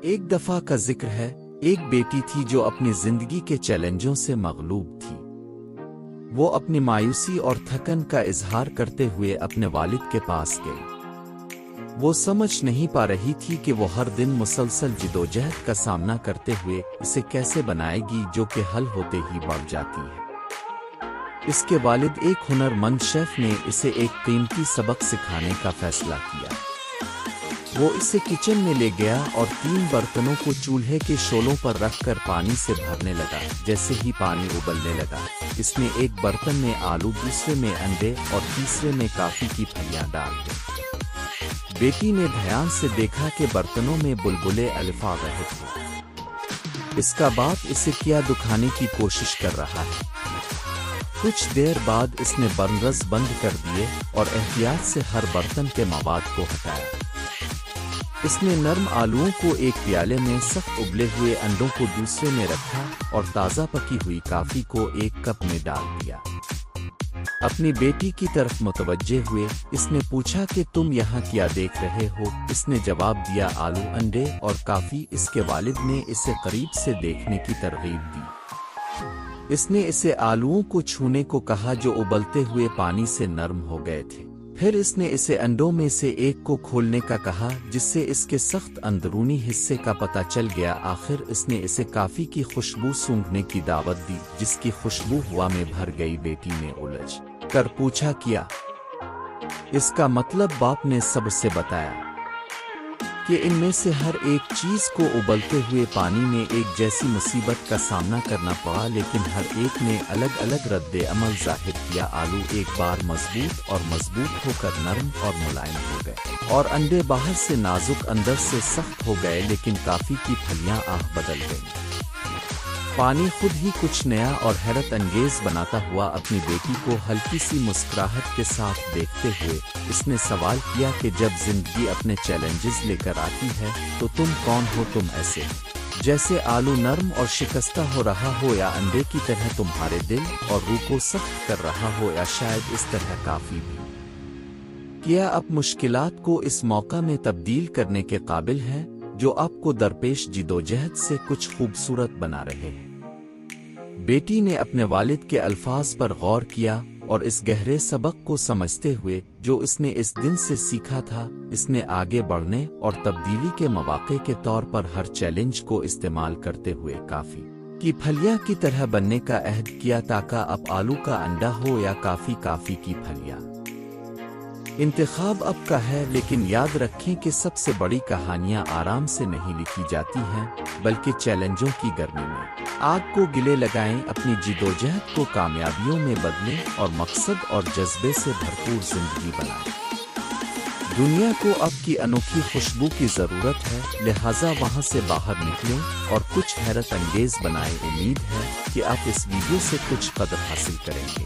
ایک دفعہ کا ذکر ہے، ایک بیٹی تھی جو اپنی زندگی کے چیلنجوں سے مغلوب تھی۔ وہ اپنی مایوسی اور تھکن کا اظہار کرتے ہوئے اپنے والد کے پاس گئی۔ وہ سمجھ نہیں پا رہی تھی کہ وہ ہر دن مسلسل جدوجہد کا سامنا کرتے ہوئے اسے کیسے بنائے گی جو کہ حل ہوتے ہی بڑھ جاتی ہے۔ اس کے والد ایک ہنر مند شیف نے اسے ایک قیمتی سبق سکھانے کا فیصلہ کیا۔ وہ اسے کچن میں لے گیا اور 3 برتنوں کو چولہے کے شعلوں پر رکھ کر پانی سے بھرنے لگا۔ جیسے ہی پانی ابلنے لگا، اس نے ایک برتن میں آلو، دوسرے میں انڈے اور تیسرے میں کافی کی پھلیاں ڈال دی۔ بیٹی نے دھیان سے دیکھا کہ برتنوں میں بلبلے الفا رہے تھے۔ اس کا باپ اسے کیا دکھانے کی کوشش کر رہا ہے۔ کچھ دیر بعد اس نے برنرز بند کر دیے اور احتیاط سے ہر برتن کے مواد کو ہٹایا۔ اس نے نرم آلوؤں کو ایک پیالے میں، سخت ابلے ہوئے انڈوں کو دوسرے میں رکھا اور تازہ پکی ہوئی کافی کو ایک کپ میں ڈال دیا۔ اپنی بیٹی کی طرف متوجہ ہوئے اس نے پوچھا کہ تم یہاں کیا دیکھ رہے ہو؟ اس نے جواب دیا، آلو، انڈے اور کافی۔ اس کے والد نے اسے قریب سے دیکھنے کی ترغیب دی۔ اس نے اسے آلوؤں کو چھونے کو کہا جو ابلتے ہوئے پانی سے نرم ہو گئے تھے۔ پھر اس نے اسے انڈوں میں سے ایک کو کھولنے کا کہا جس سے اس کے سخت اندرونی حصے کا پتہ چل گیا۔ آخر اس نے اسے کافی کی خوشبو سونگھنے کی دعوت دی جس کی خوشبو ہوا میں بھر گئی۔ بیٹی نے الجھ کر پوچھا، کیا اس کا مطلب؟ باپ نے صبر سے بتایا کہ ان میں سے ہر ایک چیز کو ابلتے ہوئے پانی میں ایک جیسی مصیبت کا سامنا کرنا پڑا، لیکن ہر ایک نے الگ الگ رد عمل ظاہر کیا۔ آلو ایک بار مضبوط ہو کر نرم اور ملائم ہو گئے، اور انڈے باہر سے نازک اندر سے سخت ہو گئے، لیکن کافی کی پھلیاں بدل گئیں۔ پانی خود ہی کچھ نیا اور حیرت انگیز بناتا ہوا اپنی بیٹی کو ہلکی سی مسکراہٹ کے ساتھ دیکھتے ہوئے اس نے سوال کیا کہ جب زندگی اپنے چیلنجز لے کر آتی ہے تو تم کون ہو؟ تم ایسے جیسے آلو نرم اور شکستہ ہو رہا ہو، یا انڈے کی طرح تمہارے دل اور روح کو سخت کر رہا ہو، یا شاید اس طرح کافی بھی؟ کیا اب مشکلات کو اس موقع میں تبدیل کرنے کے قابل ہے جو آپ کو درپیش جدوجہد سے کچھ خوبصورت بنا رہے ہیں؟ بیٹی نے اپنے والد کے الفاظ پر غور کیا اور اس گہرے سبق کو سمجھتے ہوئے جو اس نے اس دن سے سیکھا تھا، اس نے آگے بڑھنے اور تبدیلی کے مواقع کے طور پر ہر چیلنج کو استعمال کرتے ہوئے کافی کی پھلیاں کی طرح بننے کا عہد کیا، تاکہ اب آلو کا انڈا ہو یا کافی کی پھلیاں۔ انتخاب اب کا ہے، لیکن یاد رکھیں کہ سب سے بڑی کہانیاں آرام سے نہیں لکھی جاتی ہیں بلکہ چیلنجوں کی گرمی میں۔ آگ کو گلے لگائیں، اپنی جدوجہد کو کامیابیوں میں بدلیں اور مقصد اور جذبے سے بھرپور زندگی بنائیں۔ دنیا کو اب کی انوکھی خوشبو کی ضرورت ہے، لہٰذا وہاں سے باہر نکلیں اور کچھ حیرت انگیز بنائیں۔ امید ہے کہ آپ اس ویڈیو سے کچھ قدر حاصل کریں گے۔